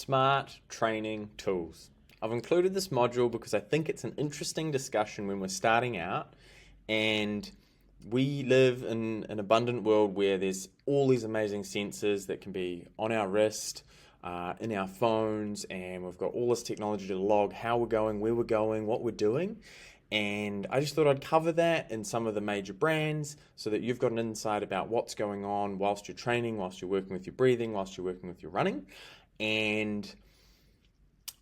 Smart training tools. I've included this module because I think it's an interesting discussion when we're starting out, and we live in an abundant world where there's all these amazing sensors that can be on our wrist, in our phones, and we've got all this technology to log how we're going, where we're going, what we're doing. And I just thought I'd cover that in some of the major brands so that you've got an insight about what's going on whilst you're training, whilst you're working with your breathing, whilst you're working with your running. And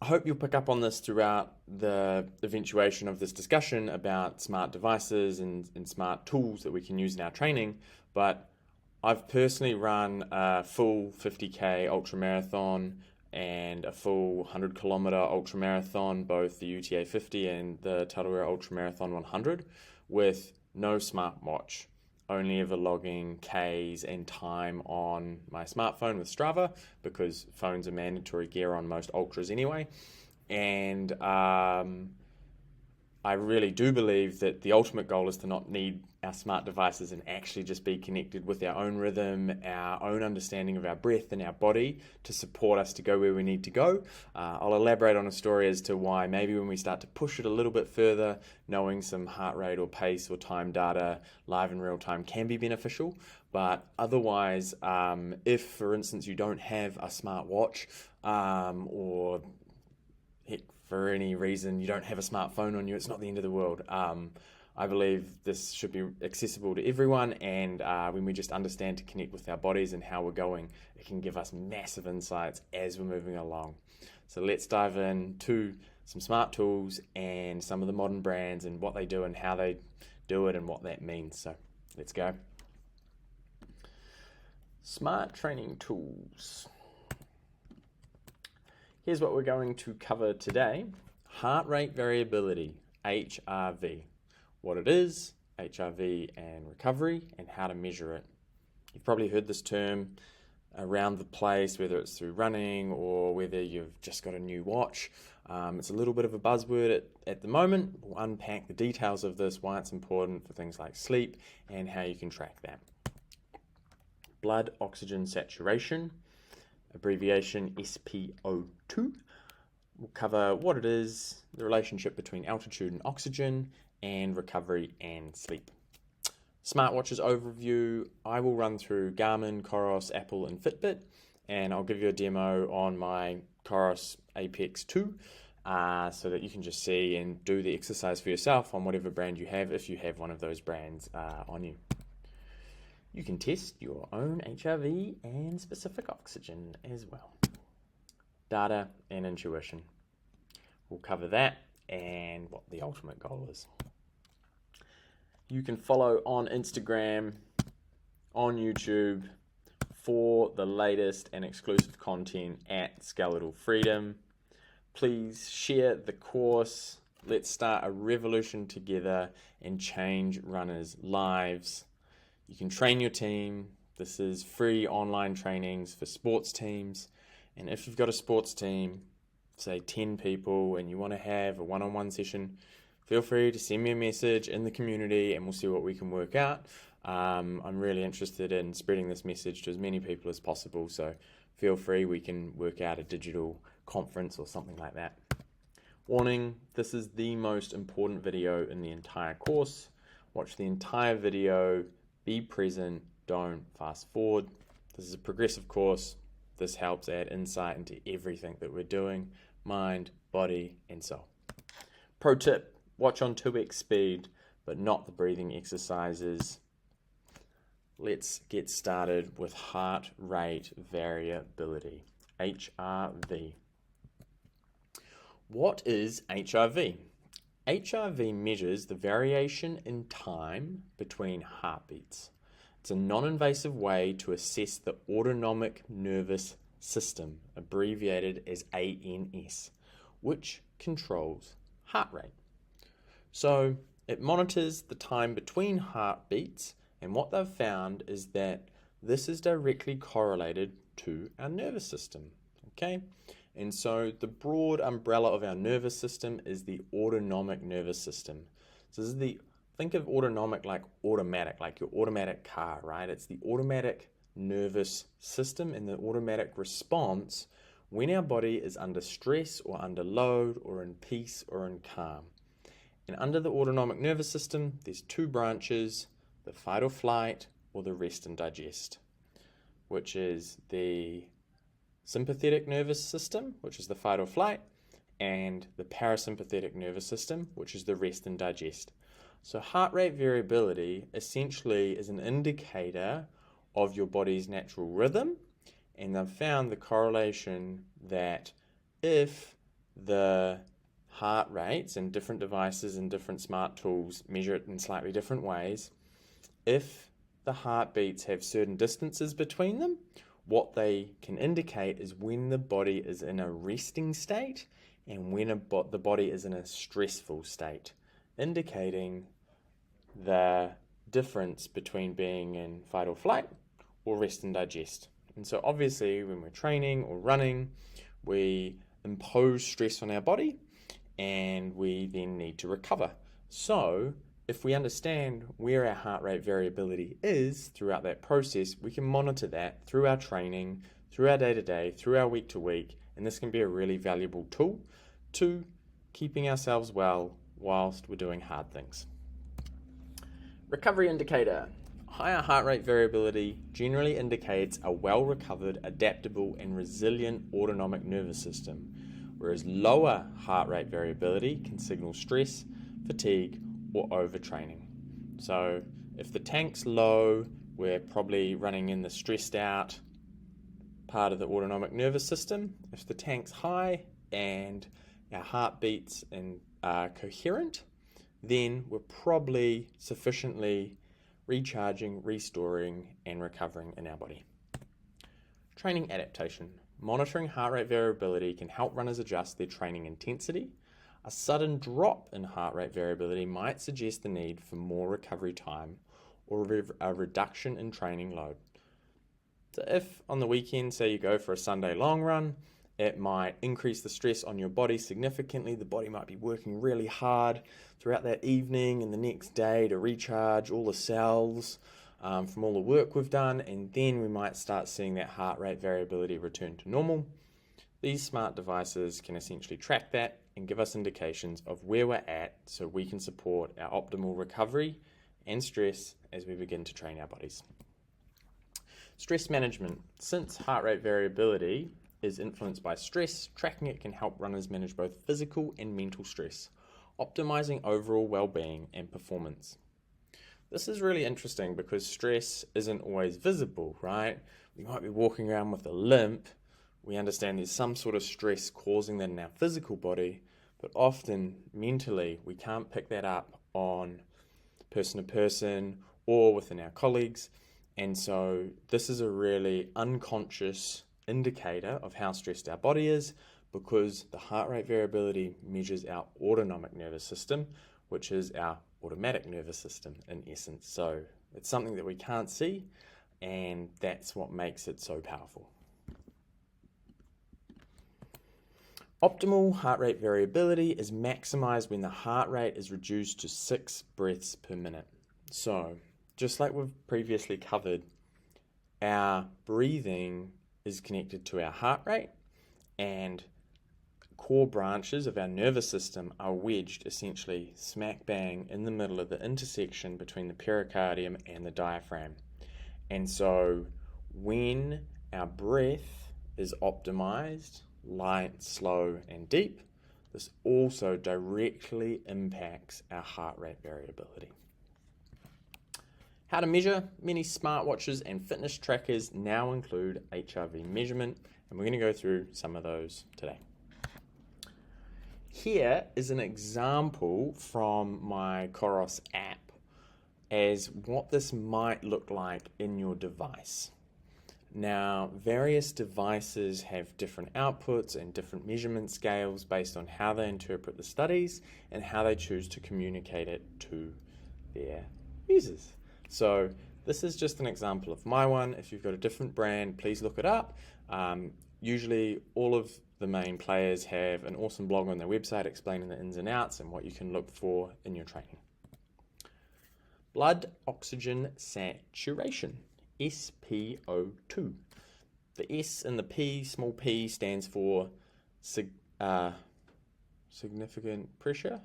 I hope you'll pick up on this throughout the eventuation of this discussion about smart devices and smart tools that we can use in our training. But I've personally run a full 50k ultramarathon and a full 100-kilometer ultramarathon, both the UTA 50 and the Tarawera Ultramarathon 100, with no smartwatch, only ever logging Ks and time on my smartphone with Strava, because phones are mandatory gear on most ultras anyway. And I really do believe that the ultimate goal is to not need our smart devices and actually just be connected with our own rhythm, our own understanding of our breath and our body to support us to go where we need to go. I'll elaborate on a story as to why maybe when we start to push it a little bit further, knowing some heart rate or pace or time data live in real time can be beneficial. But otherwise, if, for instance, you don't have a smart watch or heck, for any reason you don't have a smartphone on you, it's not the end of the world. I believe this should be accessible to everyone, and when we just understand to connect with our bodies and how we're going, it can give us massive insights as we're moving along. So let's dive into some smart tools and some of the modern brands and what they do and how they do it and what that means. So let's go. Smart training tools. Here's what we're going to cover today. Heart rate variability, HRV. What it is, HRV and recovery, and how to measure it. You've probably heard this term around the place, whether it's through running or whether you've just got a new watch. It's a little bit of a buzzword at the moment. We'll unpack the details of this, why it's important for things like sleep, and how you can track that. Blood oxygen saturation, abbreviation SpO2. We'll cover what it is, the relationship between altitude and oxygen, and recovery and sleep. Smartwatches overview, I will run through Garmin, COROS, Apple, and Fitbit, and I'll give you a demo on my COROS APEX 2 so that you can just see and do the exercise for yourself on whatever brand you have, if you have one of those brands on you. You can test your own HRV and specific oxygen as well. Data and intuition. We'll cover that and what the ultimate goal is. You can follow on Instagram, on YouTube for the latest and exclusive content at Skeletal Freedom. Please share the course. Let's start a revolution together and change runners' lives. You can train your team. This is free online trainings for sports teams. And if you've got a sports team, say 10 people, and you want to have a one-on-one session, feel free to send me a message in the community and we'll see what we can work out. I'm really interested in spreading this message to as many people as possible, so feel free, we can work out a digital conference or something like that. Warning, this is the most important video in the entire course. Watch the entire video, be present, don't fast forward. This is a progressive course. This helps add insight into everything that we're doing, mind, body, and soul. Pro tip, watch on 2x speed, but not the breathing exercises. Let's get started with heart rate variability, HRV. What is HRV? HRV measures the variation in time between heartbeats. It's a non-invasive way to assess the autonomic nervous system, abbreviated as ANS, which controls heart rate. So it monitors the time between heartbeats, and what they've found is that this is directly correlated to our nervous system, okay? And so the broad umbrella of our nervous system is the autonomic nervous system. So this is think of autonomic like automatic, like your automatic car, right? It's the automatic nervous system and the automatic response when our body is under stress or under load or in peace or in calm. And under the autonomic nervous system, there's two branches, the fight or flight or the rest and digest, which is the sympathetic nervous system, which is the fight or flight, and the parasympathetic nervous system, which is the rest and digest. So heart rate variability essentially is an indicator of your body's natural rhythm, and they've found the correlation that if the heart rates and different devices and different smart tools measure it in slightly different ways, if the heartbeats have certain distances between them, what they can indicate is when the body is in a resting state and when the body is in a stressful state, indicating the difference between being in fight or flight or rest and digest. And so obviously when we're training or running, we impose stress on our body and we then need to recover. So if we understand where our heart rate variability is throughout that process, we can monitor that through our training, through our day-to-day, through our week-to-week, and this can be a really valuable tool to keeping ourselves well whilst we're doing hard things. Recovery indicator. Higher heart rate variability generally indicates a well-recovered, adaptable, and resilient autonomic nervous system, whereas lower heart rate variability can signal stress, fatigue, or overtraining. So if the tank's low, we're probably running in the stressed out part of the autonomic nervous system. If the tank's high and our heartbeats are coherent, then we're probably sufficiently recharging, restoring, and recovering in our body. Training adaptation. Monitoring heart rate variability can help runners adjust their training intensity. A sudden drop in heart rate variability might suggest the need for more recovery time or a reduction in training load. So if on the weekend, say you go for a Sunday long run, it might increase the stress on your body significantly. The body might be working really hard throughout that evening and the next day to recharge all the cells from all the work we've done, and then we might start seeing that heart rate variability return to normal. These smart devices can essentially track that and give us indications of where we're at so we can support our optimal recovery and stress as we begin to train our bodies. Stress management. Since heart rate variability is influenced by stress, tracking it can help runners manage both physical and mental stress, optimizing overall well-being and performance. This is really interesting because stress isn't always visible, right? We might be walking around with a limp. We understand there's some sort of stress causing that in our physical body, but often mentally we can't pick that up on person to person or within our colleagues. And so this is a really unconscious indicator of how stressed our body is, because the heart rate variability measures our autonomic nervous system, which is our automatic nervous system in essence. So it's something that we can't see, and that's what makes it so powerful. Optimal heart rate variability is maximized when the heart rate is reduced to 6 breaths per minute. So just like we've previously covered, our breathing is connected to our heart rate, and core branches of our nervous system are wedged essentially smack bang in the middle of the intersection between the pericardium and the diaphragm. And so when our breath is optimized, light, slow, and deep, this also directly impacts our heart rate variability. How to measure. Many smartwatches and fitness trackers now include HRV measurement, and we're going to go through some of those today. Here is an example from my COROS app as what this might look like in your device. Now, various devices have different outputs and different measurement scales based on how they interpret the studies and how they choose to communicate it to their users. So this is just an example of my one. If you've got a different brand, please look it up. Usually all of the main players have an awesome blog on their website explaining the ins and outs and what you can look for in your training. Blood oxygen saturation, SpO2. The S in the P, small p, stands for significant pressure.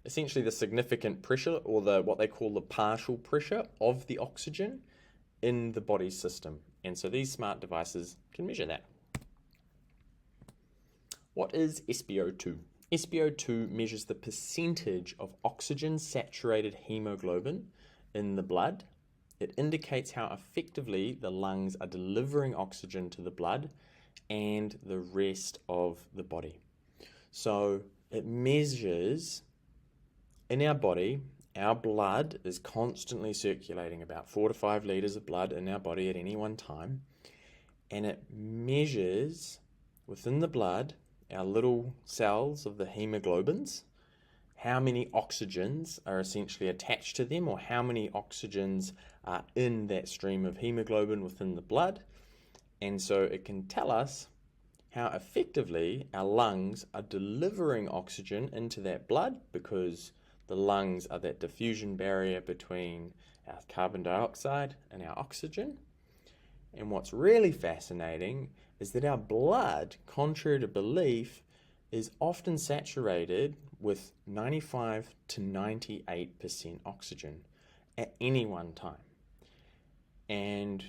Essentially the significant pressure, or what they call the partial pressure of the oxygen in the body's system. And so these smart devices can measure that. What is SpO2? SpO2 measures the percentage of oxygen-saturated hemoglobin in the blood. It indicates how effectively the lungs are delivering oxygen to the blood and the rest of the body. So it measures in our body, our blood is constantly circulating about 4 to 5 liters of blood in our body at any one time, and it measures within the blood, our little cells of the hemoglobins, how many oxygens are essentially attached to them, or how many oxygens are in that stream of hemoglobin within the blood. And so it can tell us how effectively our lungs are delivering oxygen into that blood, because the lungs are that diffusion barrier between our carbon dioxide and our oxygen. And what's really fascinating is that our blood, contrary to belief, is often saturated with 95 to 98% oxygen at any one time. And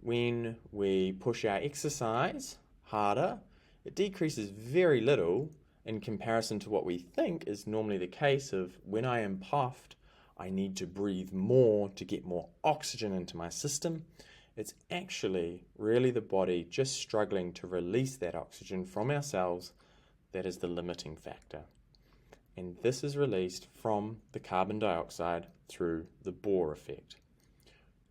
when we push our exercise harder, it decreases very little in comparison to what we think is normally the case of when I am puffed, I need to breathe more to get more oxygen into my system. It's actually really the body just struggling to release that oxygen from our cells that is the limiting factor. And this is released from the carbon dioxide through the Bohr effect.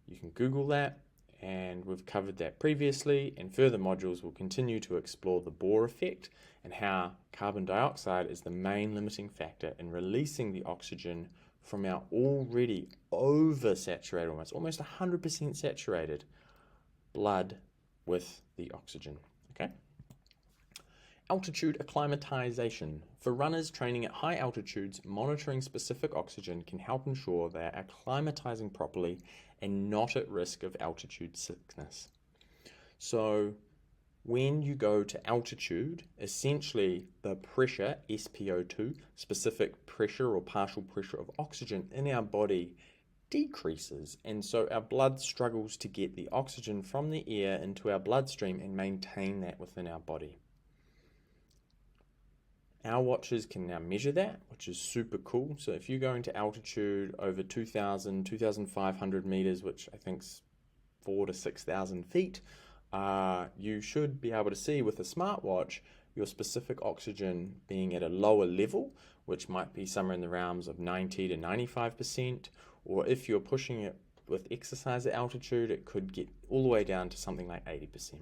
You can Google that, and we've covered that previously, and further modules will continue to explore the Bohr effect and how carbon dioxide is the main limiting factor in releasing the oxygen from our already oversaturated, almost 100% saturated blood with the oxygen. Okay. Altitude acclimatization. For runners training at high altitudes, monitoring specific oxygen can help ensure they are acclimatizing properly and not at risk of altitude sickness. So when you go to altitude, essentially the pressure, SpO2, specific pressure or partial pressure of oxygen in our body decreases, and so our blood struggles to get the oxygen from the air into our bloodstream and maintain that within our body. Our watches can now measure that, which is super cool. So if you're going to altitude over 2,000, 2,500 meters, which I think is 4,000 to 6,000 feet, you should be able to see with a smartwatch your specific oxygen being at a lower level, which might be somewhere in the realms of 90 to 95%, or if you're pushing it with exercise at altitude, it could get all the way down to something like 80%.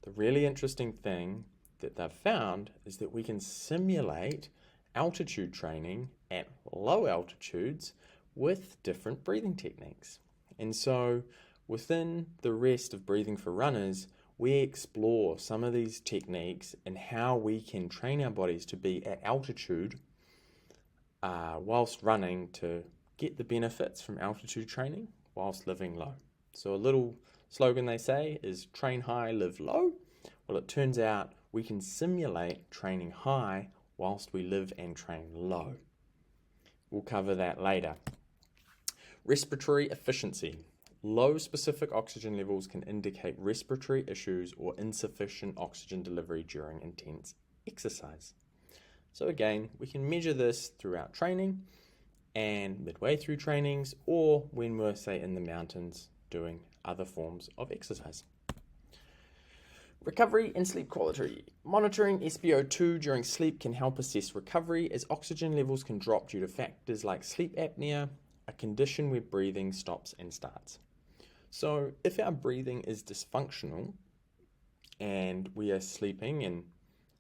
The really interesting thing that they've found is that we can simulate altitude training at low altitudes with different breathing techniques. And so within the rest of Breathing for Runners, we explore some of these techniques and how we can train our bodies to be at altitude whilst running to get the benefits from altitude training whilst living low. So a little slogan they say is train high, live low. Well, it turns out we can simulate training high whilst we live and train low. We'll cover that later. Respiratory efficiency. Low specific oxygen levels can indicate respiratory issues or insufficient oxygen delivery during intense exercise. So again, we can measure this throughout training and midway through trainings, or when we're, say, in the mountains doing other forms of exercise. Recovery and sleep quality. Monitoring SpO2 during sleep can help assess recovery, as oxygen levels can drop due to factors like sleep apnea, a condition where breathing stops and starts. So if our breathing is dysfunctional and we are sleeping, and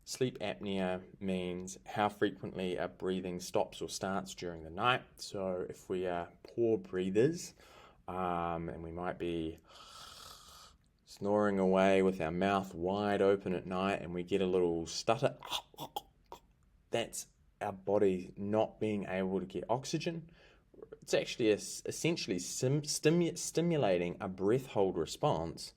sleep apnea means how frequently our breathing stops or starts during the night. So if we are poor breathers and we might be snoring away with our mouth wide open at night and we get a little stutter, that's our body not being able to get oxygen. It's actually essentially stimulating a breath hold response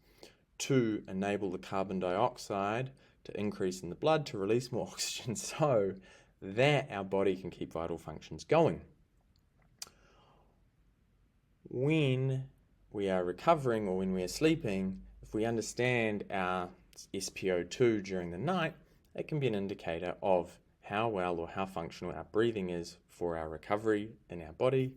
to enable the carbon dioxide to increase in the blood to release more oxygen so that our body can keep vital functions going. When we are recovering or when we are sleeping, if we understand our SpO2 during the night, it can be an indicator of how well or how functional our breathing is for our recovery in our body.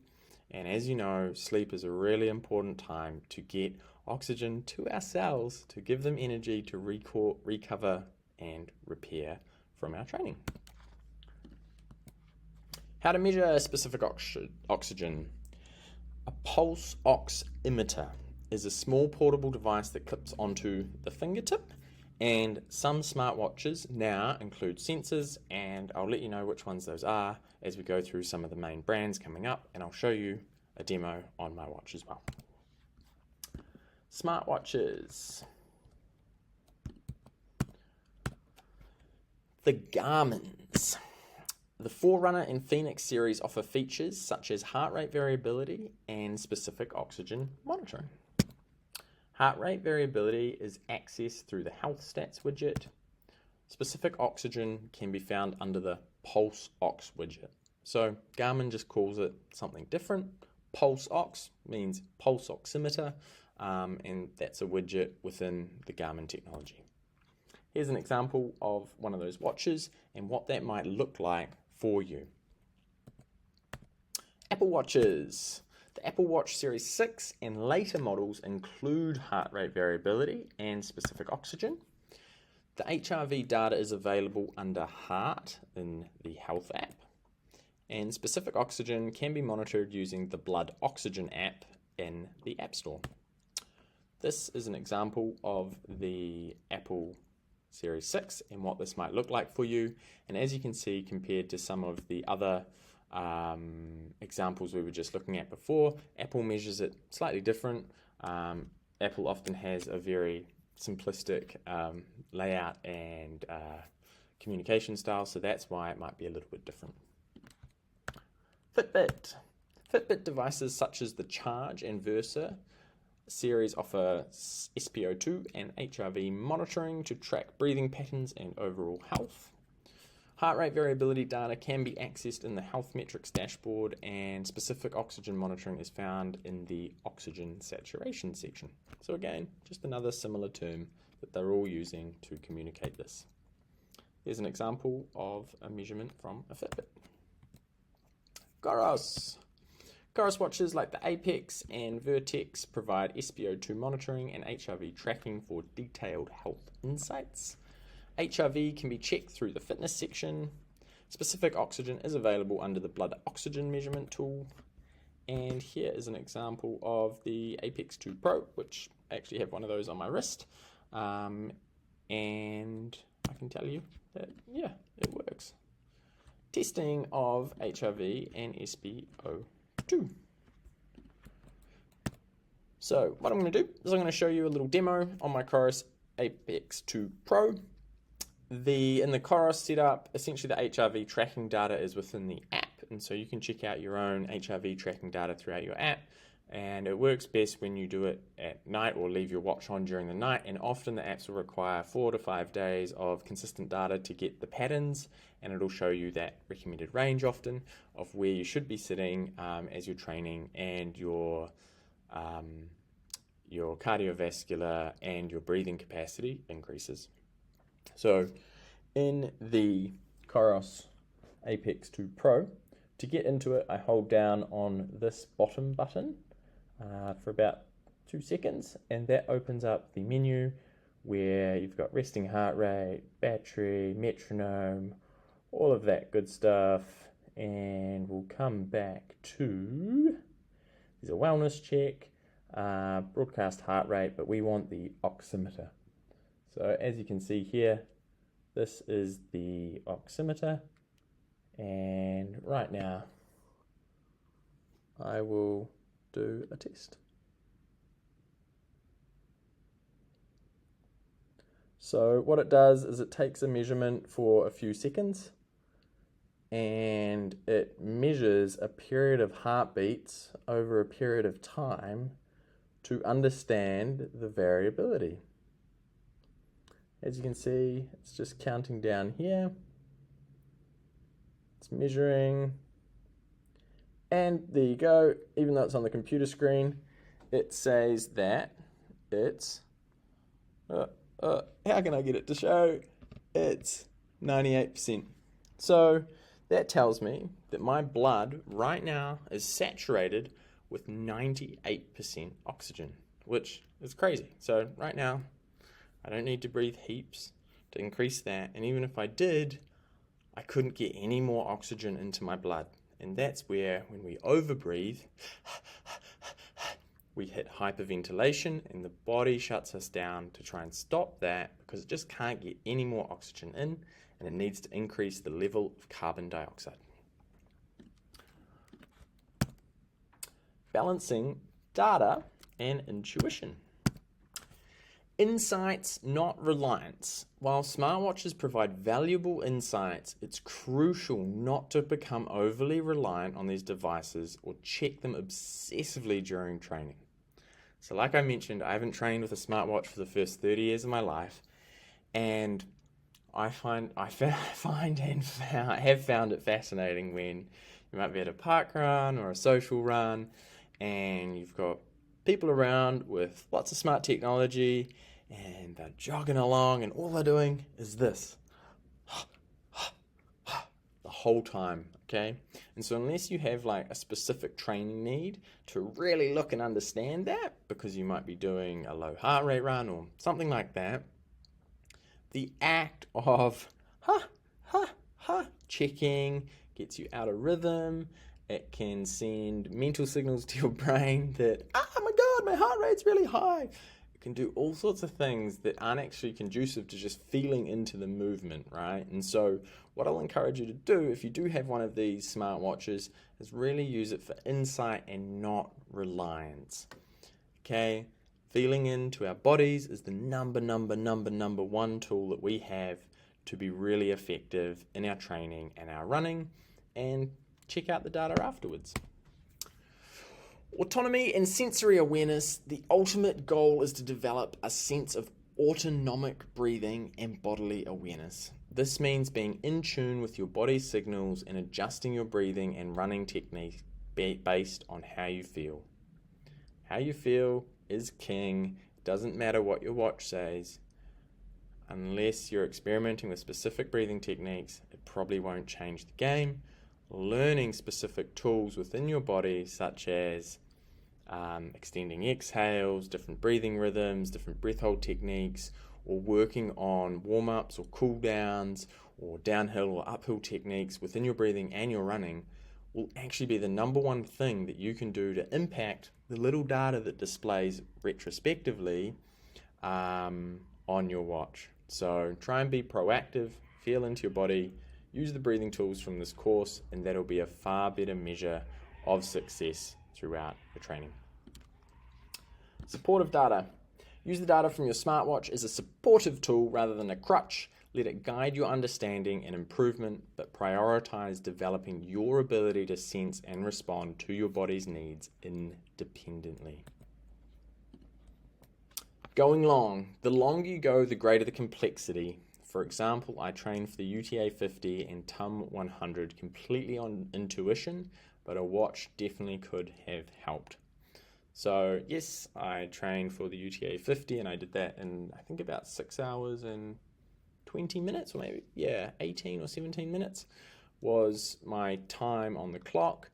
And as you know, sleep is a really important time to get oxygen to our cells to give them energy to recover and repair from our training. How to measure specific oxygen. A pulse oximeter is a small portable device that clips onto the fingertip, and some smartwatches now include sensors, and I'll let you know which ones those are as we go through some of the main brands coming up, and I'll show you a demo on my watch as well. Smartwatches. The Garmin's. The Forerunner and Phoenix series offer features such as heart rate variability and specific oxygen monitoring. Heart rate variability is accessed through the Health Stats widget. Specific oxygen can be found under the Pulse Ox widget. So Garmin just calls it something different. Pulse Ox means pulse oximeter, and that's a widget within the Garmin technology. Here's an example of one of those watches and what that might look like for you. Apple Watches. The Apple Watch Series 6 and later models include heart rate variability and specific oxygen. The HRV data is available under Heart in the Health app, and specific oxygen can be monitored using the Blood Oxygen app in the App Store. This is an example of the Apple Series 6 and what this might look like for you. And as you can see, compared to some of the other examples we were just looking at before, Apple measures it slightly different. Apple often has a very simplistic layout and communication style, so that's why it might be a little bit different. Fitbit. Fitbit devices such as the Charge and Versa series offer SpO2 and HRV monitoring to track breathing patterns and overall health. Heart rate variability data can be accessed in the Health Metrics dashboard, and specific oxygen monitoring is found in the oxygen saturation section. So again, just another similar term that they're all using to communicate this. Here's an example of a measurement from a Fitbit. COROS. COROS watches like the Apex and Vertex provide SpO2 monitoring and HRV tracking for detailed health insights. HRV can be checked through the fitness section. Specific oxygen is available under the blood oxygen measurement tool. And here is an example of the Apex 2 Pro, which I actually have one of those on my wrist. And I can tell you that, yeah, it works. Testing of HRV and SpO2. So what I'm going to do is I'm going to show you a little demo on my COROS Apex 2 Pro. In the COROS setup, essentially the HRV tracking data is within the app, and so you can check out your own HRV tracking data throughout your app, and it works best when you do it at night or leave your watch on during the night, and often the apps will require 4 to 5 days of consistent data to get the patterns, and it'll show you that recommended range often of where you should be sitting as you're training, and your cardiovascular and your breathing capacity increases. So in the COROS Apex 2 Pro, to get into it, I hold down on this bottom button for about 2 seconds, and that opens up the menu where you've got resting heart rate, battery, metronome, all of that good stuff, and we'll come back to, there's a wellness check, broadcast heart rate, but we want the oximeter. So as you can see here, this is the oximeter, and right now I will do a test. So what it does is it takes a measurement for a few seconds, and it measures a period of heartbeats over a period of time to understand the variability. As you can see, it's just counting down here. It's measuring. And there you go. Even though it's on the computer screen, it says that it's, how can I get it to show? It's 98%. So that tells me that my blood right now is saturated with 98% oxygen, which is crazy. So right now, I don't need to breathe heaps to increase that. And even if I did, I couldn't get any more oxygen into my blood. And that's where, when we overbreathe, we hit hyperventilation and the body shuts us down to try and stop that because it just can't get any more oxygen in, and it needs to increase the level of carbon dioxide. Balancing data and intuition. Insights, not reliance. While smartwatches provide valuable insights, it's crucial not to become overly reliant on these devices or check them obsessively during training. So like I mentioned, I haven't trained with a smartwatch for the first 30 years of my life, and I have found it fascinating when you might be at a park run or a social run and you've got people around with lots of smart technology and they're jogging along and all they're doing is this the whole time, okay? And so unless you have like a specific training need to really look and understand that, because you might be doing a low heart rate run or something like that, the act of checking gets you out of rhythm. It can send mental signals to your brain that, oh my God, my heart rate's really high. It can do all sorts of things that aren't actually conducive to just feeling into the movement, right? And so what I'll encourage you to do if you do have one of these smartwatches is really use it for insight and not reliance, okay? Feeling into our bodies is the number one tool that we have to be really effective in our training and our running, and check out the data afterwards. Autonomy and sensory awareness. The ultimate goal is to develop a sense of autonomic breathing and bodily awareness. This means being in tune with your body's signals and adjusting your breathing and running technique based on how you feel. How you feel is king. It doesn't matter what your watch says. Unless you're experimenting with specific breathing techniques, it probably won't change the game. Learning specific tools within your body, such as extending exhales, different breathing rhythms, different breath hold techniques, or working on warm-ups or cool-downs or downhill or uphill techniques within your breathing and your running, will actually be the number one thing that you can do to impact the little data that displays retrospectively on your watch. So try and be proactive, feel into your body, use the breathing tools from this course, and that'll be a far better measure of success throughout your training. Supportive data. Use the data from your smartwatch as a supportive tool rather than a crutch. Let it guide your understanding and improvement, but prioritize developing your ability to sense and respond to your body's needs independently. Going long. The longer you go, the greater the complexity. For example, I trained for the UTA 50 and TUM 100 completely on intuition, but a watch definitely could have helped. So yes, I trained for the UTA 50 and I did that in I think about 6 hours and 20 minutes, or maybe 18 or 17 minutes was my time on the clock.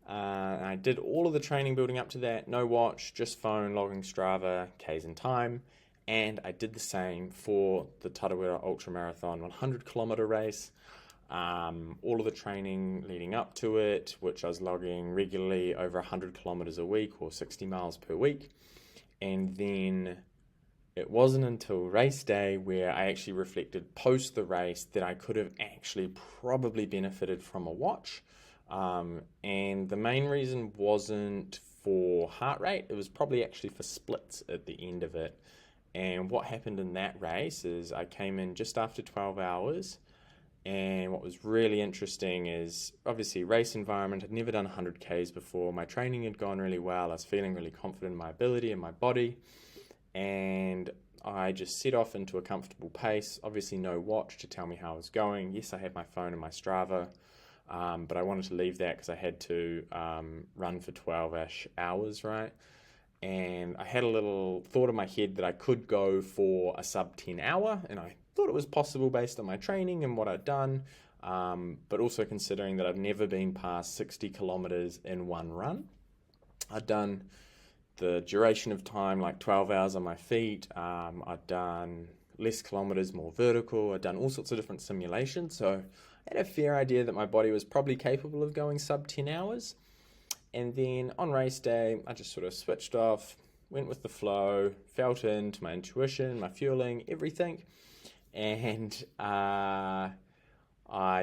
I did all of the training building up to that, no watch, just phone, logging Strava, Ks and time. And I did the same for the Tarawera Ultra Marathon 100 kilometer race. All of the training leading up to it, which I was logging regularly over 100 kilometers a week or 60 miles per week. And then it wasn't until race day where I actually reflected post the race that I could have actually probably benefited from a watch. And the main reason wasn't for heart rate, it was probably actually for splits at the end of it. And what happened in that race is I came in just after 12 hours. And what was really interesting is obviously race environment. I'd never done 100 Ks before. My training had gone really well. I was feeling really confident in my ability and my body. And I just set off into a comfortable pace. Obviously no watch to tell me how I was going. Yes, I had my phone and my Strava, but I wanted to leave that because I had to run for 12-ish hours, right? And I had a little thought in my head that I could go for a sub 10 hour, and I thought it was possible based on my training and what I'd done, but also considering that I've never been past 60 kilometers in one run. I'd done the duration of time, like 12 hours on my feet. I'd done less kilometers, more vertical. I'd done all sorts of different simulations. So I had a fair idea that my body was probably capable of going sub 10 hours. And then on race day, I just sort of switched off, went with the flow, felt into my intuition, my fueling, everything. And I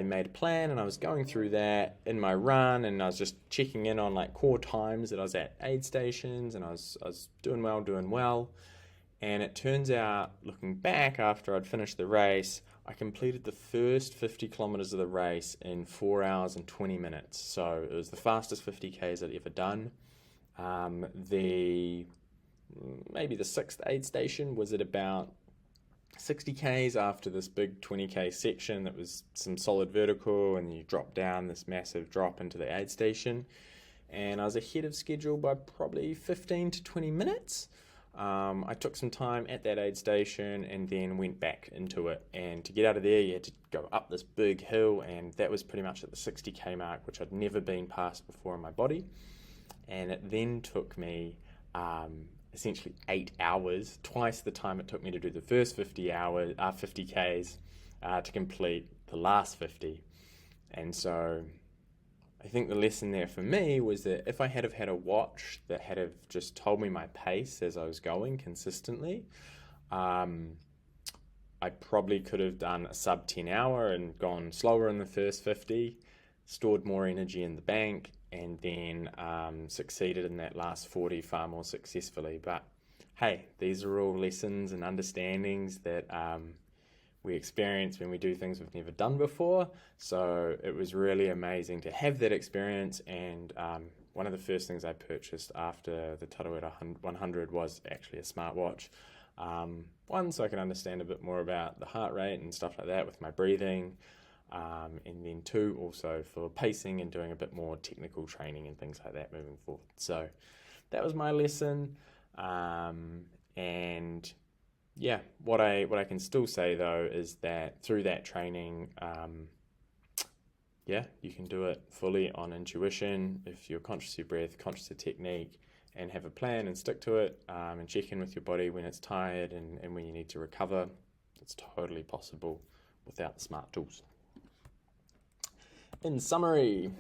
made a plan, and I was going through that in my run, and I was just checking in on like core times that I was at aid stations, and I was doing well. And it turns out, looking back after I'd finished the race, I completed the first 50 kilometers of the race in 4 hours and 20 minutes. So it was the fastest 50Ks I'd ever done. Maybe the sixth aid station was at about 60Ks after this big 20K section that was some solid vertical, and you drop down this massive drop into the aid station. And I was ahead of schedule by probably 15 to 20 minutes. I took some time at that aid station and then went back into it. And to get out of there, you had to go up this big hill, and that was pretty much at the 60K mark, which I'd never been past before in my body. And it then took me essentially 8 hours, twice the time it took me to do the first 50Ks to complete the last 50. And so I think the lesson there for me was that if I had have had a watch that had have just told me my pace as I was going consistently, I probably could have done a sub 10 hour and gone slower in the first 50, stored more energy in the bank, and then succeeded in that last 40 far more successfully. But hey, these are all lessons and understandings that we experience when we do things we've never done before. So it was really amazing to have that experience. And one of the first things I purchased after the Tarawera 100 was actually a smartwatch. One, so I can understand a bit more about the heart rate and stuff like that with my breathing. And then two, also for pacing and doing a bit more technical training and things like that moving forward. So that was my lesson. And yeah, what I can still say though is that through that training, you can do it fully on intuition if you're conscious of your breath, conscious of technique, and have a plan and stick to it, and check in with your body when it's tired and when you need to recover. It's totally possible without the smart tools. In summary,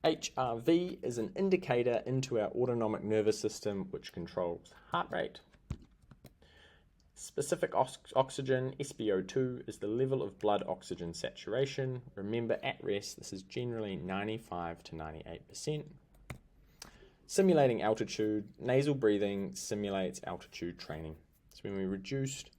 HRV is an indicator into our autonomic nervous system which controls heart rate. Specific oxygen, SpO2, is the level of blood oxygen saturation. Remember, at rest, this is generally 95 to 98%. Simulating altitude, nasal breathing simulates altitude training. So when we reduced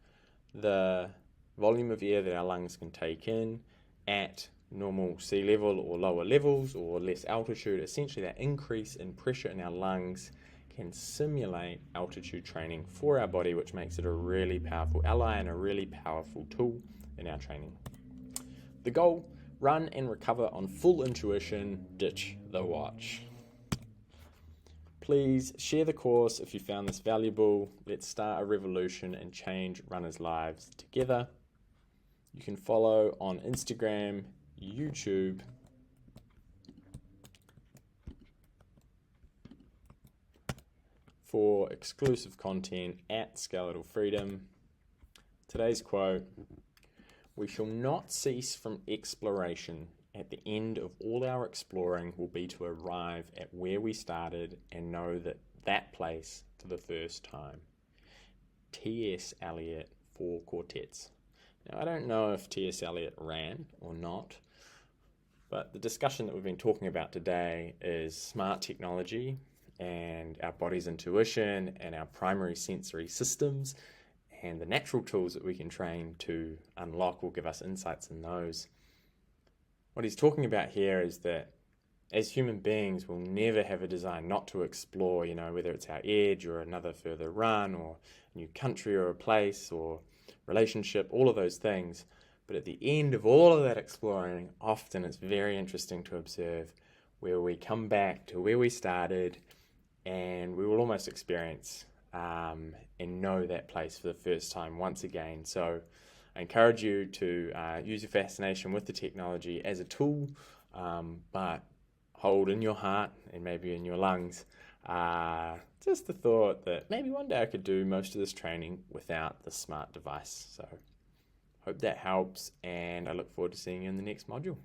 the volume of air that our lungs can take in at normal sea level or lower levels or less altitude, essentially that increase in pressure in our lungs can simulate altitude training for our body, which makes it a really powerful ally and a really powerful tool in our training. The goal, run and recover on full intuition, ditch the watch. Please share the course if you found this valuable. Let's start a revolution and change runners' lives together. You can follow on Instagram, YouTube, for exclusive content at Skeletal Freedom. Today's quote: "We shall not cease from exploration. At the end of all our exploring will be to arrive at where we started and know that place for the first time." T.S. Eliot, 4 Quartets. Now, I don't know if T.S. Eliot ran or not, but the discussion that we've been talking about today is smart technology and our body's intuition and our primary sensory systems and the natural tools that we can train to unlock will give us insights in those. What he's talking about here is that as human beings, we'll never have a desire not to explore, whether it's our edge or another further run or a new country or a place or relationship, all of those things. But at the end of all of that exploring, often it's very interesting to observe where we come back to where we started, and we will almost experience and know that place for the first time once again. So I encourage you to use your fascination with the technology as a tool, but hold in your heart and maybe in your lungs just the thought that maybe one day I could do most of this training without the smart device. So hope that helps, and I look forward to seeing you in the next module.